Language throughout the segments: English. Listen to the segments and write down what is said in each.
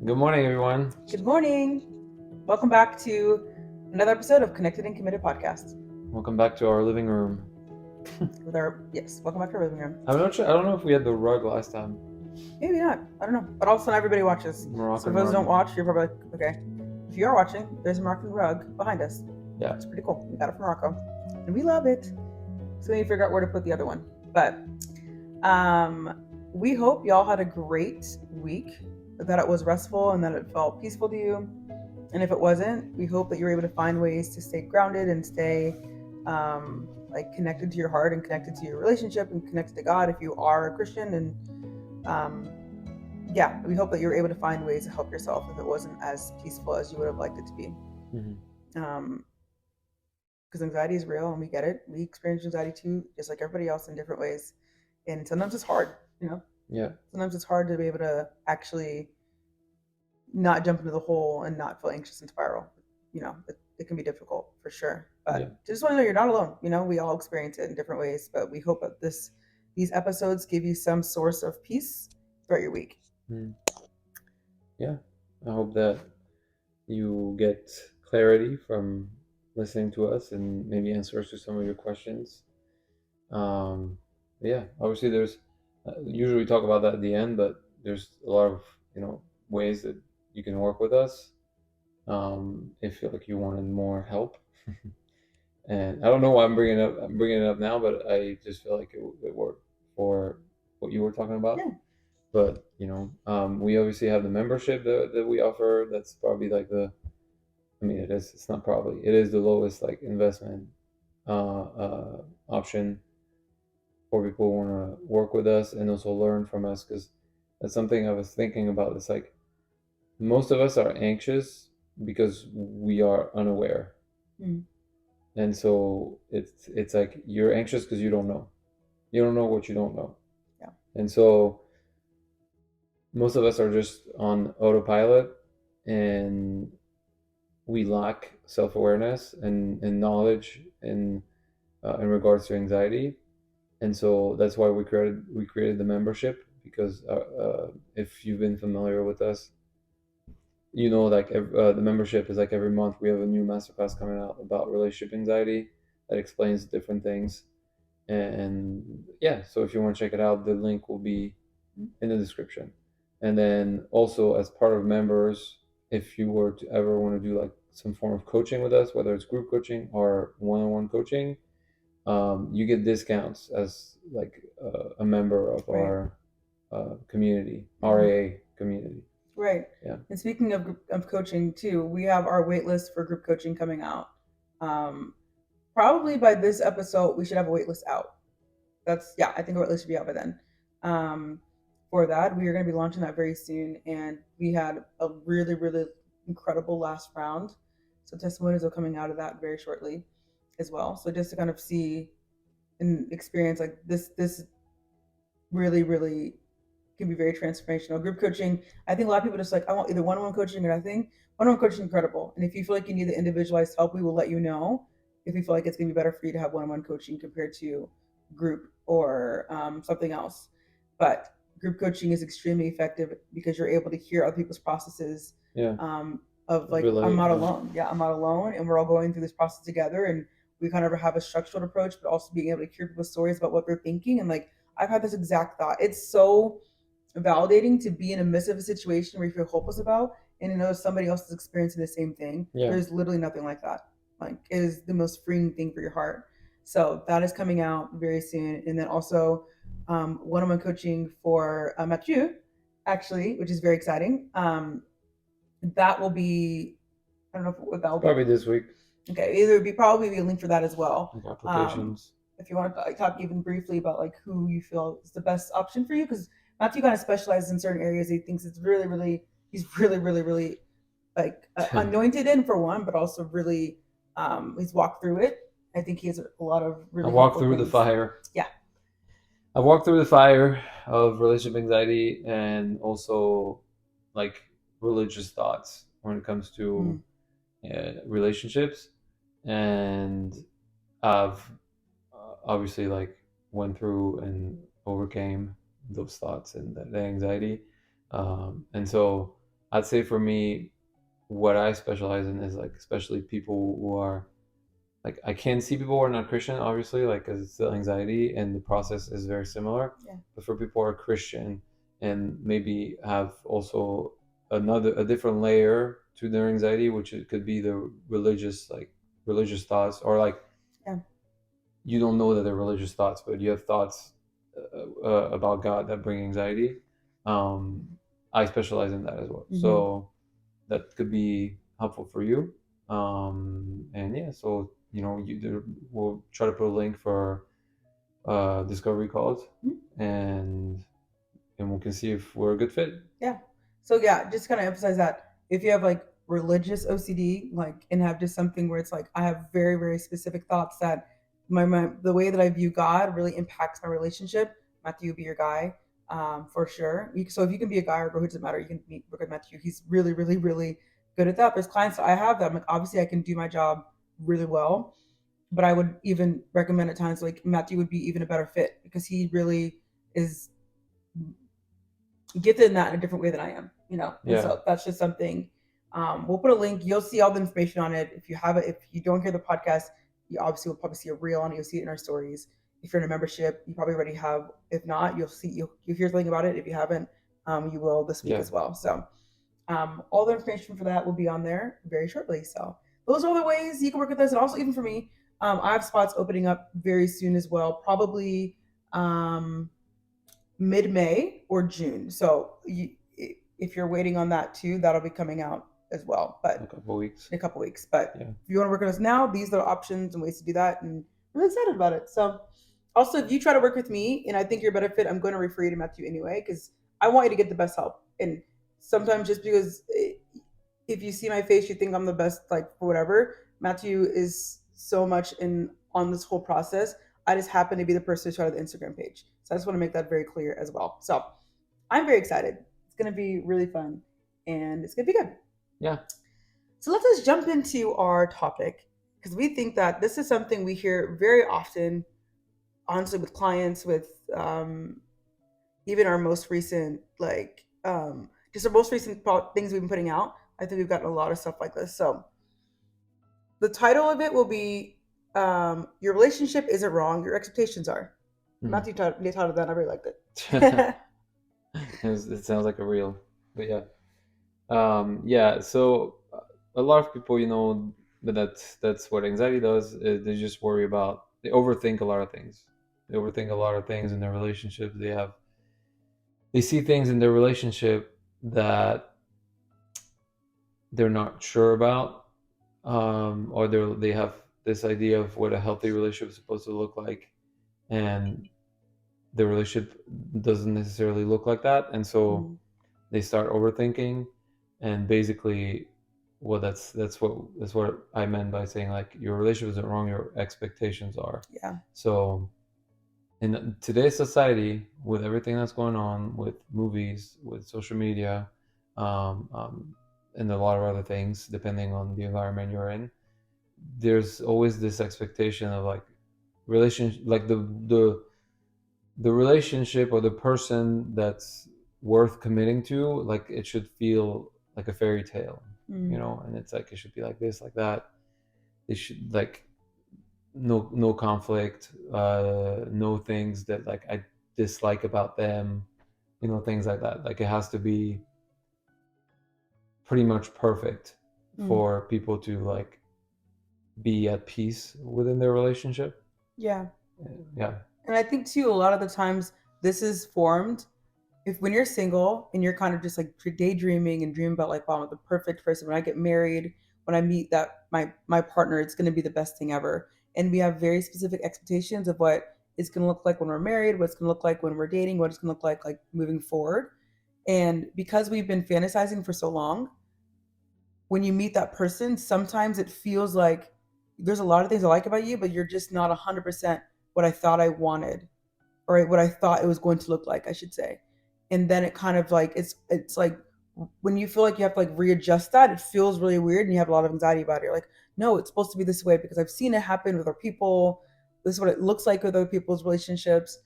Good morning, everyone. Good morning. Welcome back to another episode of Connected and Committed Podcast. Welcome back to our living room. Welcome back to our living room. I'm not sure. I don't know if we had the rug last time. Maybe not. I don't know. But also, not everybody watches. So Moroccan for those who rug. don't watch, you're probably like, okay. If you are watching, there's a Moroccan rug behind us. Yeah. It's pretty cool. We got it from Morocco, and we love it. So we need to figure out where to put the other one. But we hope y'all had a great week. That it was restful and that it felt peaceful to you. And if it wasn't, we hope that you're able to find ways to stay grounded and stay connected to your heart and connected to your relationship and connected to God if you are a Christian. And we hope that you're able to find ways to help yourself if it wasn't as peaceful as you would have liked it to be. Because anxiety is real and we get it. We experience anxiety too, just like everybody else in different ways. And sometimes it's hard, Yeah. Sometimes it's hard to be able to actually not jump into the hole and not feel anxious and spiral. It can be difficult for sure. But just want to know you're not alone. We all experience it in different ways. But we hope that these episodes give you some source of peace throughout your week. Yeah. I hope that you get clarity from listening to us and maybe answers to some of your questions. Yeah. Obviously, there's usually we talk about that at the end, but there's a lot of ways that you can work with us. If you wanted more help. And I don't know why I'm bringing it up now, but I just feel like it worked for what you were talking about. Yeah. But we obviously have the membership that we offer. That's probably like it is. It's not probably. It is the lowest like investment option for people who want to work with us and also learn from us, because that's something I was thinking about. It's like most of us are anxious because we are unaware. And so it's like you're anxious because you don't know what you don't know. Yeah. And so most of us are just on autopilot, and we lack self-awareness and knowledge in regards to anxiety. And so that's why we created the membership, because if you've been familiar with us, the membership is like every month we have a new masterclass coming out about relationship anxiety that explains different things. And yeah, so if you want to check it out, the link will be in the description. And then also, as part of members, if you were to ever want to do like some form of coaching with us, whether it's group coaching or one-on-one coaching, you get discounts as like a member of our community, RAA community. Right. Yeah. And speaking of coaching too, we have our waitlist for group coaching coming out. Probably by this episode, we should have a waitlist out. I think our waitlist should be out by then. For that, we are going to be launching that very soon, and we had a really, really incredible last round. So testimonies are coming out of that very shortly as well. So just to kind of see and experience like this really, really can be very transformational. Group coaching, I think a lot of people just like, I want either one-on-one coaching or nothing. One-on-one coaching is incredible. And if you feel like you need the individualized help, we will let you know if you feel like it's going to be better for you to have one-on-one coaching compared to group or something else. But group coaching is extremely effective because you're able to hear other people's processes. Yeah. Of like, I'm not alone. Yeah, I'm not alone. And we're all going through this process together. And we kind of have a structured approach, but also being able to hear people's stories about what they're thinking. And like, I've had this exact thought. It's so validating to be in the midst of a situation where you feel hopeless about and to know somebody else is experiencing the same thing. Yeah. There's literally nothing like that. Like, it is the most freeing thing for your heart. So that is coming out very soon. And then also one-on-one coaching for Mathieu, actually, which is very exciting. That will be, I don't know what that will be. Probably this week. Okay, either would be probably be a link for that as well. Like applications. If you want to talk even briefly about like who you feel is the best option for you, because Matthew kind of specializes in certain areas he thinks it's really, really, he's really, really, really like anointed in for one, but also really he's walked through it. I think he has a lot of really. I walked through the fire. Yeah. I walked through the fire of relationship anxiety and also like religious thoughts when it comes to relationships, and I've obviously like went through and overcame those thoughts and the anxiety, and so I'd say for me, what I specialize in is like especially people who are like I can see people who are not Christian, obviously, like because it's still anxiety and the process is very similar. Yeah. But for people who are Christian and maybe have also a different layer to their anxiety, which it could be the religious thoughts or like Yeah. you don't know that they're religious thoughts, but you have thoughts about God that bring anxiety. Um, I specialize in that as well, Mm-hmm. so that could be helpful for you. And yeah, so we'll try to put a link for discovery calls, and we can see if we're a good fit. Yeah. So yeah, just kind of emphasize that if you have like religious OCD, like and have just something where it's like I have very very specific thoughts that my the way that I view God really impacts my relationship. Matthew would be your guy, for sure. So if you can be a guy or a girl, it doesn't matter. You can work with Matthew. He's really really really good at that. There's clients that I have that I'm like obviously I can do my job really well, but I would even recommend at times like Matthew would be even a better fit because he really is gifted in that in a different way than I am, you know. And Yeah, so that's just something. We'll put a link. You'll see all the information on it. If you have it, if you don't hear the podcast, you obviously will probably see a reel on it. You'll see it in our stories. If you're in a membership, you probably already have. If not, you'll hear something about it. If you haven't, you will this week yeah, as well. So all the information for that will be on there very shortly. So those are all the ways you can work with us, and also even for me, I have spots opening up very soon as well. Probably um, mid-May or June. So if you're waiting on that too, that'll be coming out as well, in a but couple of weeks. in a couple weeks. But Yeah, if you want to work with us now, these are the options and ways to do that, and I'm really excited about it. So also, if you try to work with me and I think you're a better fit, I'm going to refer you to Matthew anyway because I want you to get the best help. And sometimes just because if you see my face, you think I'm the best, like for whatever. Matthew is so much in on this whole process. I just happen to be the person who started the Instagram page. So I just want to make that very clear as well. So I'm very excited. It's going to be really fun and it's going to be good. yeah. So let us jump into our topic because we think that this is something we hear very often, honestly, with clients, with even our most recent, like, just our most recent things we've been putting out. I think we've gotten a lot of stuff like this. So the title of it will be Your Relationship Isn't Wrong, Your Expectations Are. Mhm. Matthew titled that. I really liked it. It sounds like a real, but yeah. Yeah, so a lot of people, but that's what anxiety does. They just worry about, they overthink a lot of things. They overthink a lot of things in their relationships. They see things in their relationship that they're not sure about, or they have this idea of what a healthy relationship is supposed to look like, and the relationship doesn't necessarily look like that, and so Mm, they start overthinking, and basically that's what I meant by saying like your relationship isn't wrong, your expectations are. yeah. So in today's society, with everything that's going on with movies, with social media, um, um, and a lot of other things depending on the environment you're in, there's always this expectation of like relationship, like the relationship or the person that's worth committing to, like it should feel like a fairy tale, Mm, and it's like it should be like this, like that. It should like no conflict, no things that like I dislike about them, things like that. Like it has to be pretty much perfect mm, for people to like be at peace within their relationship. yeah. Yeah. And I think too, a lot of the times this is formed if when you're single and you're kind of just like daydreaming and dreaming about like, wow, I'm the perfect person. When I get married, when I meet that my partner, it's going to be the best thing ever. And we have very specific expectations of what it's going to look like when we're married, what it's going to look like when we're dating, what it's going to look like moving forward. And because we've been fantasizing for so long, when you meet that person, sometimes it feels like there's a lot of things I like about you, but you're just not 100% what I thought I wanted or what I thought it was going to look like, I should say. And then it kind of like it's like when you feel like you have to like readjust that, it feels really weird and you have a lot of anxiety about it. You're like, no, it's supposed to be this way because I've seen it happen with other people. This is what it looks like with other people's relationships.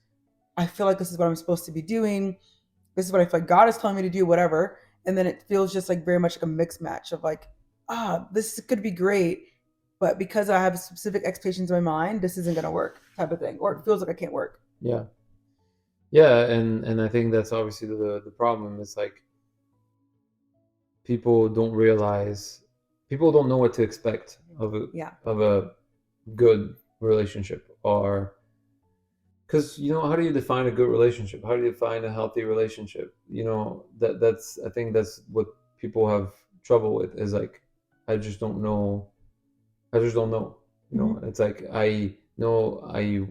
I feel like this is what I'm supposed to be doing. This is what I feel like God is telling me to do, whatever. and then it feels just like very much like a mixed match of like, this could be great, but because I have specific expectations in my mind, this isn't gonna work, type of thing, or it feels like I can't work. Yeah. Yeah, and I think that's obviously the problem. It's like people don't realize, people don't know what to expect Yeah. of a good relationship, or because how do you define a good relationship? How do you define a healthy relationship? That's, I think that's what people have trouble with, is like, I just don't know. I just don't know. Hmm. It's like, I know I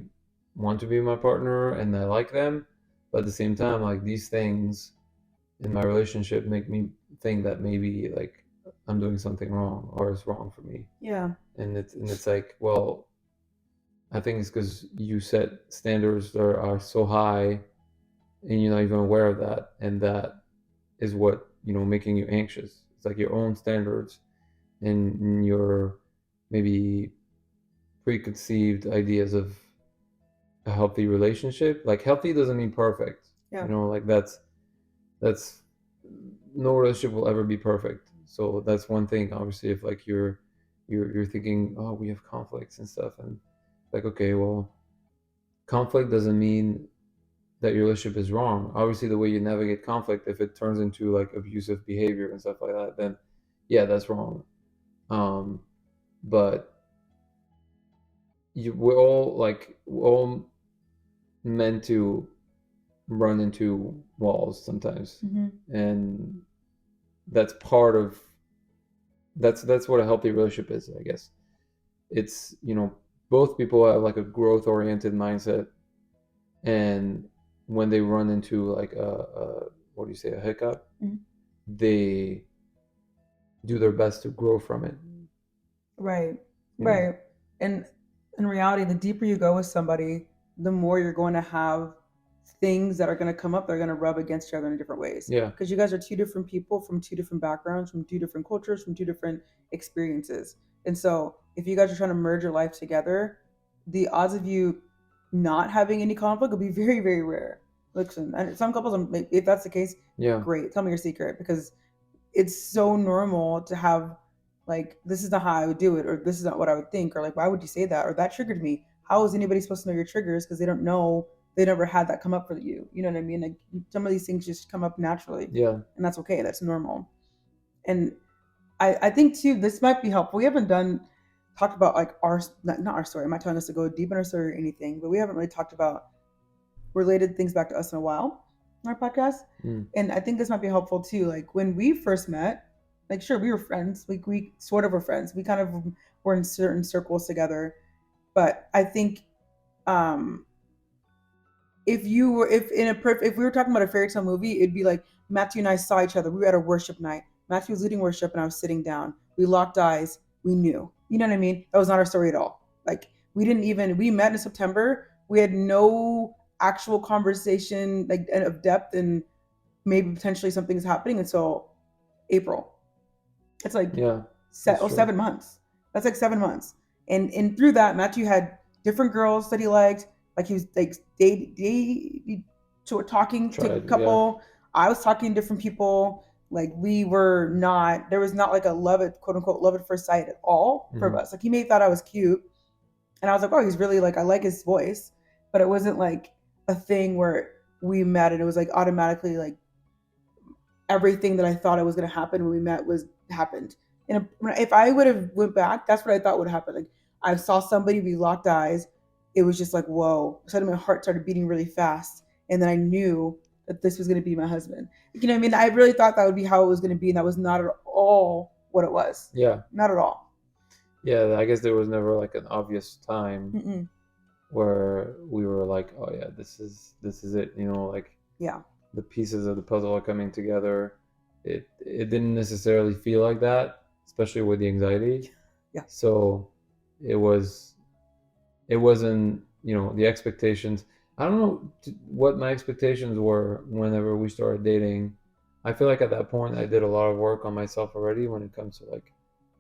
want to be my partner and I like them, but at the same time, like, these things in my relationship make me think that maybe, like, I'm doing something wrong, or it's wrong for me. Yeah. And it's like, well, I think it's because you set standards that are so high, and you're not even aware of that, and that is what, making you anxious. It's like your own standards, and your maybe preconceived ideas of a healthy relationship. Like, healthy doesn't mean perfect. Yeah. Like, that's no relationship will ever be perfect. So that's one thing. Obviously, if like you're thinking, oh, we have conflicts and stuff, and like, okay, well, conflict doesn't mean that your relationship is wrong. Obviously, the way you navigate conflict, if it turns into like abusive behavior and stuff like that, then yeah, that's wrong. Um, but we're all meant to run into walls sometimes, Hmm. and that's part of that's what a healthy relationship is, I guess. It's, both people have like a growth oriented mindset, and when they run into like a what do you say, a hiccup, Hmm. they do their best to grow from it. Right. You know. Right. And in reality, the deeper you go with somebody, the more you're going to have things that are going to come up that are going to rub against each other in different ways. Yeah. Because you guys are two different people from two different backgrounds, from two different cultures, from two different experiences. And so if you guys are trying to merge your life together, the odds of you not having any conflict will be very, very rare. Listen, and some couples, if that's the case, Yeah. great. Tell me your secret, because it's so normal to have like, this is not how I would do it, or this is not what I would think, or like, why would you say that, or that triggered me. How is anybody supposed to know your triggers, because they don't know, they never had that come up for you, you know what I mean? Like, some of these things just come up naturally, Yeah. and that's okay, that's normal. And I think too, this might be helpful. We haven't done talked about like our, not our story, I'm not telling us to go deep in our story or anything, but we haven't really talked about related things back to us in a while on our podcast. Mm. And I think this might be helpful too. Like when we first met, like sure we were friends, like we sort of were friends. We kind of were in certain circles together. But I think um if you were if we were talking about a fairy tale movie, it'd be like Matthew and I saw each other. We were at a worship night. Matthew was leading worship and I was sitting down. We locked eyes. We knew. You know what I mean? That was not our story at all. Like we met in September. We had no actual conversation like of depth and maybe potentially something's happening until April. It's like Yeah. That's true. 7 months. That's like 7 months. And through that, Matthew had different girls that he liked. Like he was like talking to a Tried. Yeah. couple. I was talking to different people. Like we were not. There was not like a love at quote unquote love at first sight at all for Hmm. us. Like he may have thought I was cute, and I was like, oh, he's really like I like his voice, but it wasn't like a thing where we met and it was like automatically like everything that I thought it was going to happen when we met was happened. And if I would have went back, that's what I thought would happen. Like I saw somebody, we locked eyes. It was just like, whoa. Suddenly my heart started beating really fast. And then I knew that this was going to be my husband. You know what I mean? I really thought that would be how it was going to be. And that was not at all what it was. Yeah. Not at all. Yeah. I guess there was never like an obvious time Mm-mm. where we were like, oh yeah, this is it. Like, Yeah. the pieces of the puzzle are coming together. It didn't necessarily feel like that, especially with the anxiety. Yeah. So it wasn't, the expectations. I don't know what my expectations were whenever we started dating. I feel like at that point I did a lot of work on myself already when it comes to like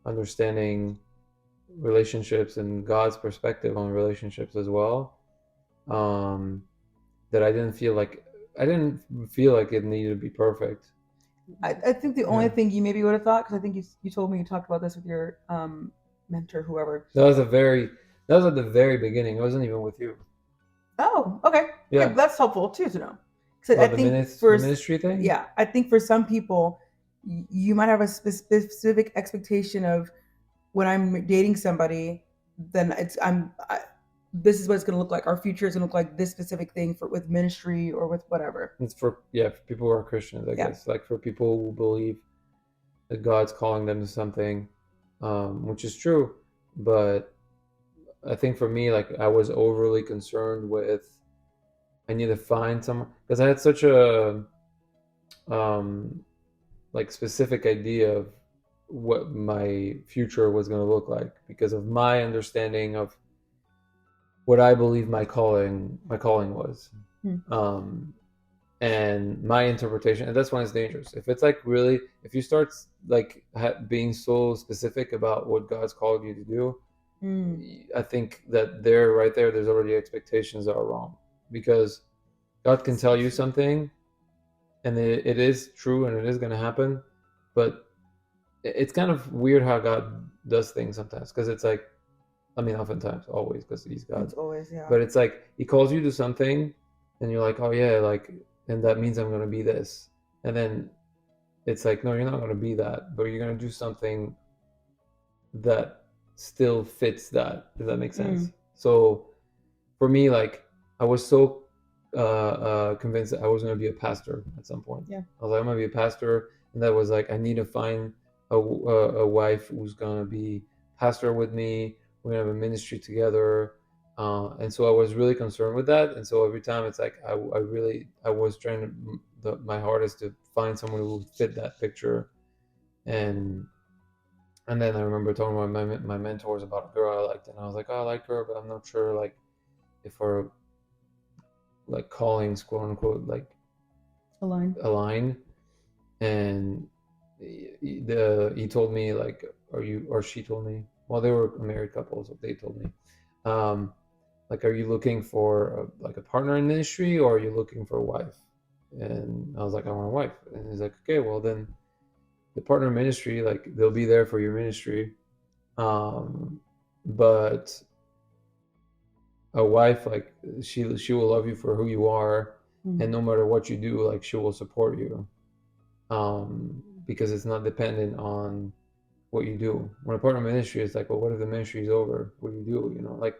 understanding relationships and God's perspective on relationships as well. Um, that I didn't feel like it needed to be perfect. I think the only Yeah, thing you maybe would have thought, because I think you told me you talked about this with your mentor, whoever. that was a very that was at the very beginning. It wasn't even with you. Oh, okay. Okay, Yeah, that's helpful too to know. So I about the think minutes, for the ministry thing. yeah, I think for some people, you might have a specific expectation of when I'm dating somebody, then this is what it's going to look like. Our future is going to look like this specific thing for with ministry or with whatever. It's for yeah, for people who are Christians, I Yeah. guess. Like for people who believe that God's calling them to something, which is true. But I think for me, like I was overly concerned with I need to find someone because I had such a um, like specific idea of what my future was going to look like because of my understanding of what I believe my calling was. Hmm. Um, and my interpretation, and that's when it's dangerous. If it's like really, if you start like being so specific about what God's called you to do, Mm. I think that there, right there, there's already expectations that are wrong because God can tell So you true. something, and it is true and it is going to happen, but it's kind of weird how God does things sometimes because it's like, I mean, oftentimes, always because He's God, It's always yeah. but it's like He calls you to something, and you're like, oh yeah, like, and that means I'm going to be this, and then it's like, no, you're not going to be that, but you're going to do something that still fits that. Does that make Mm. sense? So for me, like, I was so convinced that I was going to be a pastor at some point. Yeah. I was like, I'm going to be a pastor, and that was like, I need to find a wife who's going to be pastor with me. We're going to have a ministry together. And so I was really concerned with that. And so every time it's like, I was trying my hardest to find someone who would fit that picture. And and then I remember talking to my mentors about a girl I liked, and I was like, oh, I like her, but I'm not sure like if our like callings, quote unquote, like Align. align. And he told me like, are you or she told me, well, they were a married couple, so they told me, um, like, are you looking for like a partner in ministry or are you looking for a wife? And I was like, I want a wife. And he's like, okay, well then the partner ministry, like they'll be there for your ministry, but a wife, like she will love you for who you are, Mm. and no matter what you do, like she will support you, because it's not dependent on what you do. When a partner ministry is like, well, what if the ministry is over? What do you do? Like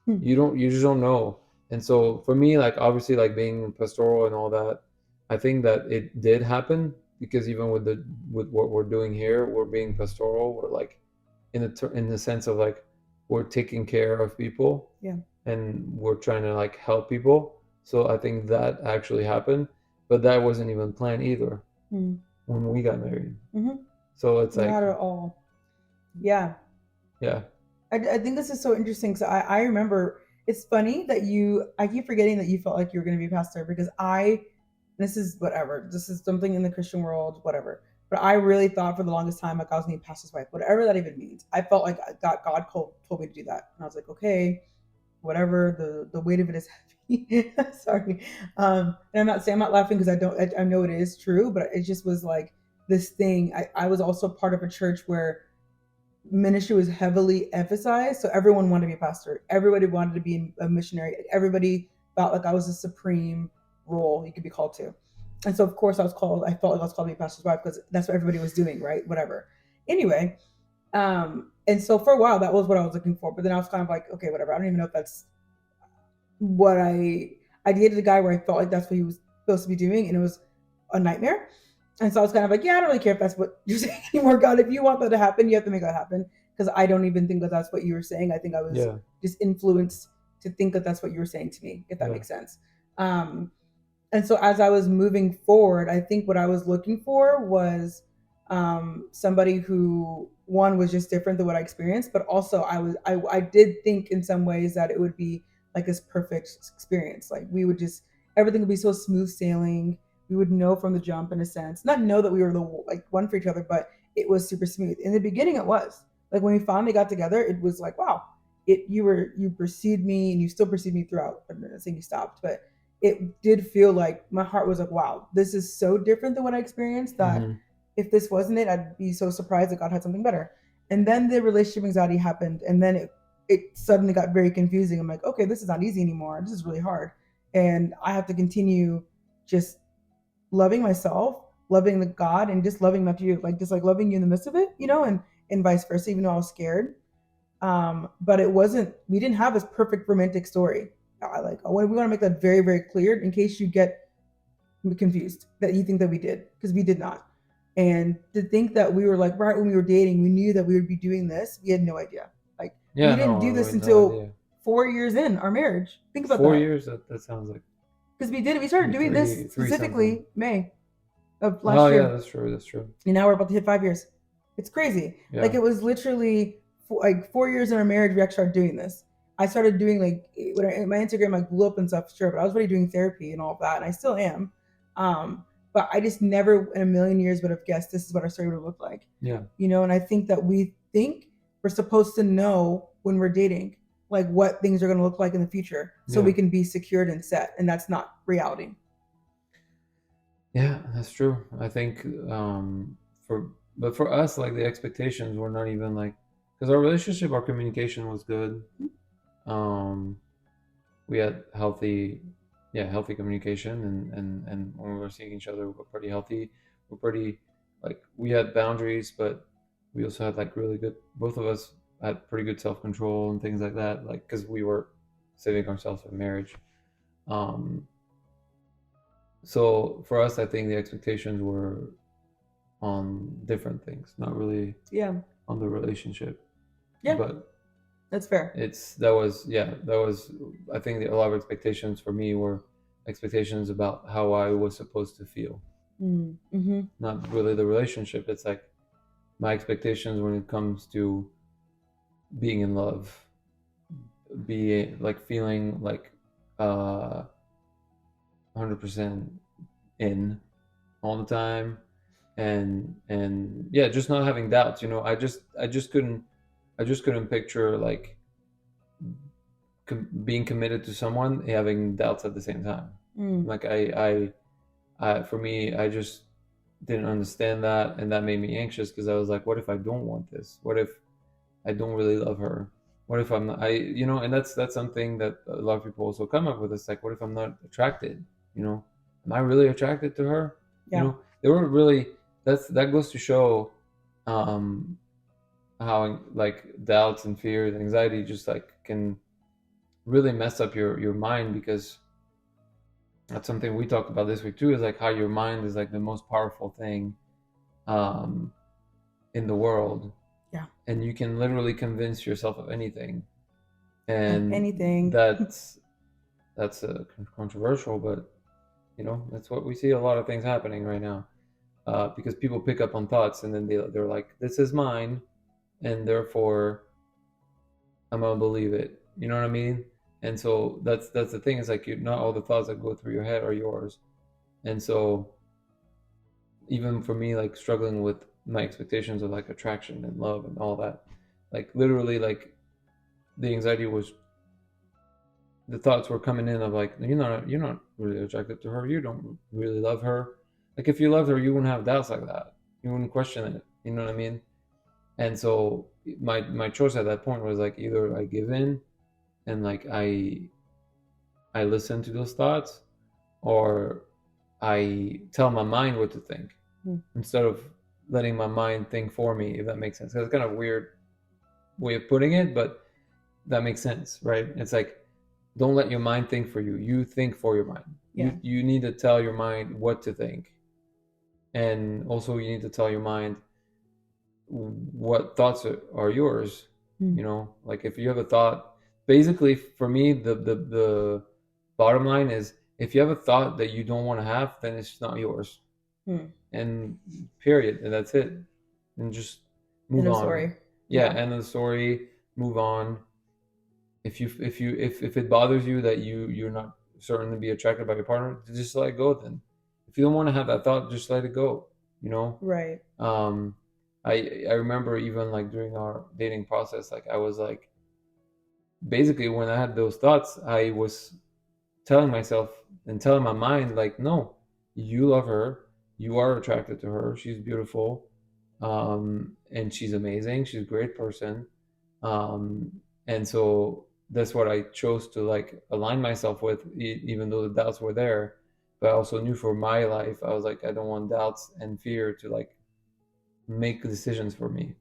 Mm. you just don't know. And so for me, like obviously, like being pastoral and all that, I think that it did happen because even with what we're doing here, we're being pastoral. We're like in the sense of like we're taking care of people Yeah. and we're trying to like help people. So I think that actually happened, but that wasn't even planned either Mm. when we got married. Mm-hmm. So it's Not like, at all. Yeah. yeah, I think this is so interesting. So I remember it's funny that I keep forgetting that you felt like you were going to be a pastor because this is whatever. This is something in the Christian world, whatever. But I really thought for the longest time like I was going to be a pastor's wife, whatever that even means. I felt like God told me to do that. And I was like, okay, whatever the weight of it is heavy. Sorry. And I'm not saying I'm not laughing because I know it is true, but it just was like this thing. I was also part of a church where ministry was heavily emphasized. So everyone wanted to be a pastor. Everybody wanted to be a missionary. Everybody felt like I was a supreme role you could be called to. And so of course I felt like I was called to be a pastor's wife because that's what everybody was doing, right? Whatever. Anyway, and so for a while that was what I was looking for. But then I was kind of like, okay, whatever. I don't even know if that's what I dated a guy where I felt like that's what he was supposed to be doing, and it was a nightmare. And so I was kind of like, yeah, I don't really care if that's what you're saying anymore, God. If you want that to happen, you have to make that happen. Because I don't even think that that's what you were saying. I think I was yeah, just influenced to think that that's what you were saying to me, if that yeah, makes sense. Um, and so as I was moving forward, I think what I was looking for was somebody who one was just different than what I experienced, but also I did think in some ways that it would be like this perfect experience. Like we would just everything would be so smooth sailing. We would know from the jump in a sense, not know that we were the like one for each other, but it was super smooth. In the beginning, it was like when we finally got together, it was like wow, you perceived me and you still perceived me throughout. I'm not saying you stopped, but it did feel like my heart was like, wow, this is so different than what I experienced that Mm-hmm. if this wasn't it, I'd be so surprised that God had something better. And then the relationship anxiety happened, and then it suddenly got very confusing. I'm like, okay, this is not easy anymore. This is really hard, and I have to continue just loving myself, loving the God, and just loving Mathieu, like just like loving you in the midst of it, and vice versa. Even though I was scared, but it wasn't. We didn't have this perfect romantic story. We want to make that very very clear in case you get confused that you think that we did, because we did not. And to think that we were like right when we were dating, we knew that we would be doing this. We had no idea. Like we Yeah, didn't no, do I this mean, no until idea. 4 years in our marriage. Think about Four that. years? That sounds like Because we did it. We started maybe doing this three something. specifically May of Oh last yeah, year, that's true. That's true. and now we're about to hit 5 years. It's crazy. Like Yeah. it was literally like 4 years in our marriage, we actually started doing this. I started doing like when my Instagram like blew up and stuff, sure, but I was already doing therapy and all of that, and I still am. But I just never in a million years would have guessed this is what our story would look like. Yeah. And I think that we think we're supposed to know when we're dating, like what things are going to look like in the future, so Yeah. we can be secured and set, and that's not reality. Yeah, that's true. I think for but for us, like the expectations were not even like because our relationship, our communication was good. Um, we had healthy, yeah, healthy communication, and when we were seeing each other, we were pretty healthy. We're pretty like we had boundaries, but we also had like really good. Both of us had pretty good self control and things like that. Like because we were saving ourselves for marriage. Um, so for us, I think the expectations were on different things, not really Yeah, on the relationship. yeah, But that's fair. it's that was yeah, that was I think a lot of expectations for me were expectations about how I was supposed to feel, Mm-hmm. not really the relationship. It's like my expectations when it comes to being in love, be like feeling like 100% in all the time and yeah, just not having doubts. I just couldn't picture like being committed to someone having doubts at the same time. Mm. Like for me, I just didn't understand that, and that made me anxious because I was like, what if I don't want this? What if I don't really love her? What if I'm not, and that's something that a lot of people also come up with. It's like, what if I'm not attracted? Am I really attracted to her? Yeah. They were really. That goes to show um, how like doubts and fears and anxiety just like can really mess up your mind because that's something we talked about this week too is like how your mind is like the most powerful thing um, in the world, Yeah. and you can literally convince yourself of anything, Of and anything. that's controversial, but that's what we see a lot of things happening right now, because people pick up on thoughts and then they're like, this is mine, and therefore I'm gonna believe it. You know what I mean? And so that's the thing. Is like not all the thoughts that go through your head are yours. And so even for me, like struggling with my expectations of like attraction and love and all that, like literally, like the anxiety was the thoughts were coming in of like you're not really attracted to her. You don't really love her. Like if you loved her, you wouldn't have doubts like that. You wouldn't question it. You know what I mean? And so my choice at that point was like either I give in and like I listen to those thoughts, or I tell my mind what to think Mm. instead of letting my mind think for me, if that makes sense. 'Cause it's kind of weird way of putting it, but that makes sense, right? It's like don't let your mind think for you. You think for your mind. Yeah. You need to tell your mind what to think, and also you need to tell your mind what thoughts are yours. Mm. Like if you have a thought, basically for me the bottom line is if you have a thought that you don't want to have, then it's not yours, Mm. and period, and that's it, and just move End of on. story. Yeah, Yeah. end of the story, move on. If it bothers you that you're not certain to be attracted by your partner, just let it go then. If you don't want to have that thought, just let it go, you know Right. um I remember even like during our dating process, like I was like basically when I had those thoughts, I was telling myself and telling my mind, like, no, you love her, you are attracted to her, she's beautiful, and she's amazing, she's a great person, um, and so that's what I chose to like align myself with, even though the doubts were there. But I also knew for my life, I was like, I don't want doubts and fear to like make decisions for me.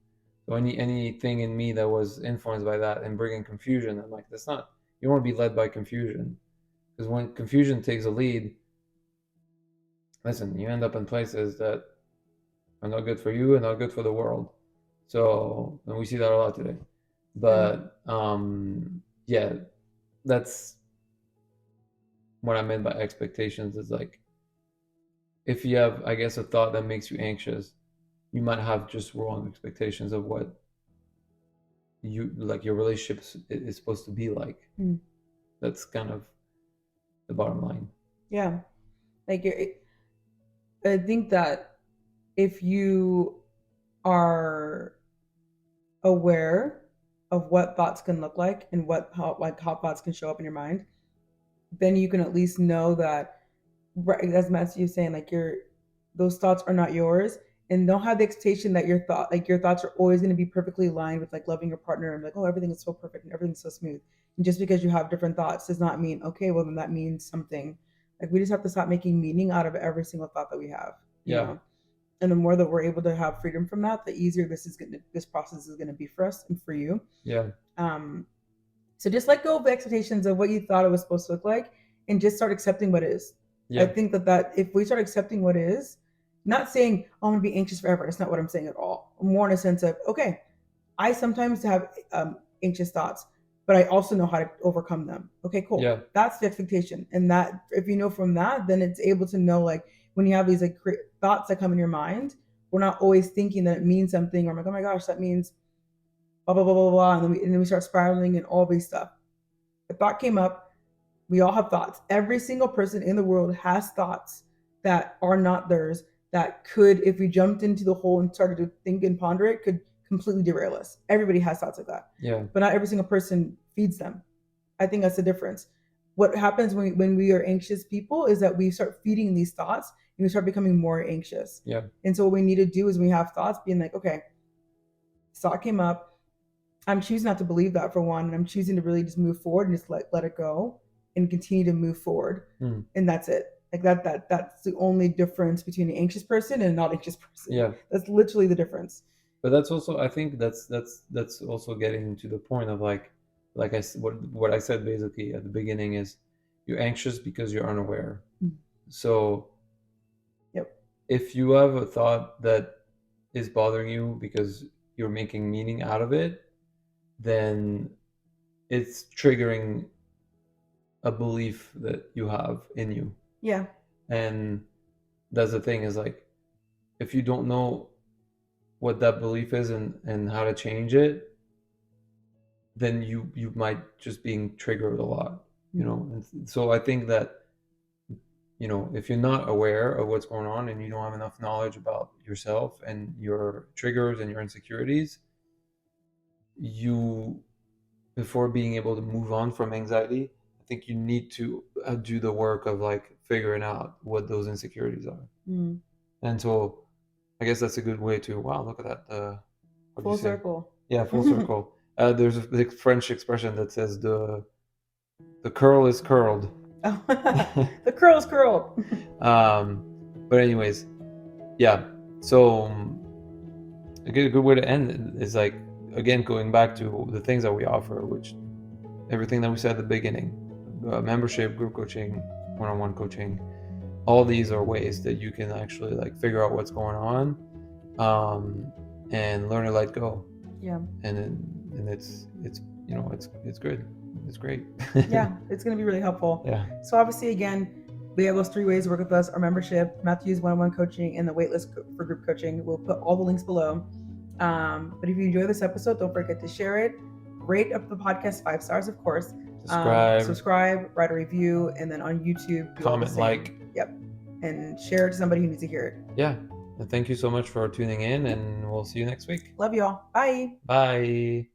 So anything in me that was influenced by that and bringing confusion, I'm like, that's not. You don't want to be led by confusion, because when confusion takes a lead, listen, you end up in places that are not good for you and not good for the world. So, and we see that a lot today. Yeah. But yeah, that's what I meant by expectations. Is like if you have, I guess, a thought that makes you anxious, you might have just wrong expectations of what you like your relationship is supposed to be like. Mm. That's kind of the bottom line. Yeah. Like I think that if you are aware of what thoughts can look like and what how thoughts can show up in your mind, then you can at least know that, right, as Matthew was saying, like those thoughts are not yours, and don't have the expectation that your thoughts are always going to be perfectly aligned with like loving your partner and like, oh, everything is so perfect and everything's so smooth. And just because you have different thoughts does not mean, okay, well then that means something. Like we just have to stop making meaning out of every single thought that we have, you Yeah, know. And the more that we're able to have freedom from that, the easier this process is going to be for us and for you. yeah, Um, so just let go of the expectations of what you thought it was supposed to look like, and just start accepting what is. I yeah, think that if we start accepting what is, not saying, oh, I'm gonna be anxious forever. That's not what I'm saying at all. More in a sense of, okay, I sometimes have anxious thoughts, but I also know how to overcome them. Okay, cool. yeah, That's the expectation, and that if you know from that, then it's able to know like when you have these like thoughts that come in your mind, we're not always thinking that it means something, or I'm like, oh my gosh, that means blah blah blah blah blah, and then we start spiraling and all these stuff. The thought came up. We all have thoughts. Every single person in the world has thoughts that are not theirs, that could, if we jumped into the hole and started to think and ponder it, could completely derail us. Everybody has thoughts like that, yeah, but not every single person feeds them. I think that's the difference. What happens when we are anxious people is that we start feeding these thoughts and we start becoming more anxious. yeah, And so what we need to do is when we have thoughts, being like, okay, thought came up, I'm choosing not to believe that for one, and I'm choosing to really just move forward and just let it go and continue to move forward, mm, and that's it. Like that's the only difference between an anxious person and a not anxious person. yeah. That's literally the difference. But that's also, I think that's also getting to the point of like what I said basically at the beginning is you're anxious because you're unaware. Mm. So Yep. if you have a thought that is bothering you because you're making meaning out of it, then it's triggering a belief that you have in you. Yeah. And that's the thing is like if you don't know what that belief is and how to change it, then you might just being triggered a lot, you Mm. know. And so I think that if you're not aware of what's going on and you don't have enough knowledge about yourself and your triggers and your insecurities, you before being able to move on from anxiety, I think you need to do the work of like figuring out what those insecurities are. Mm. And so I guess that's a good way to, wow, look at that. What do you Full say? circle. Yeah, full circle. There's a French expression that says the curl is curled. The curl's curled. But anyways, yeah. So a good way to end is like again going back to the things that we offer, which everything that we said at the beginning, membership, group coaching, one-on-one coaching. All these are ways that you can actually like figure out what's going on, and learn to let go. Yeah. And it's it's good. It's great. Yeah, it's going to be really helpful. Yeah. So obviously, again, we have those 3 ways to work with us: our membership, Matthew's one-on-one coaching, and the waitlist for group coaching. We'll put all the links below. But if you enjoy this episode, don't forget to share it, rate up the podcast 5 stars, of course. Subscribe, write a review, and then on YouTube, do all the comment, same. like. Yep, and share it to somebody who needs to hear it. Yeah. And thank you so much for tuning in, and we'll see you next week. Love y'all. Bye. Bye.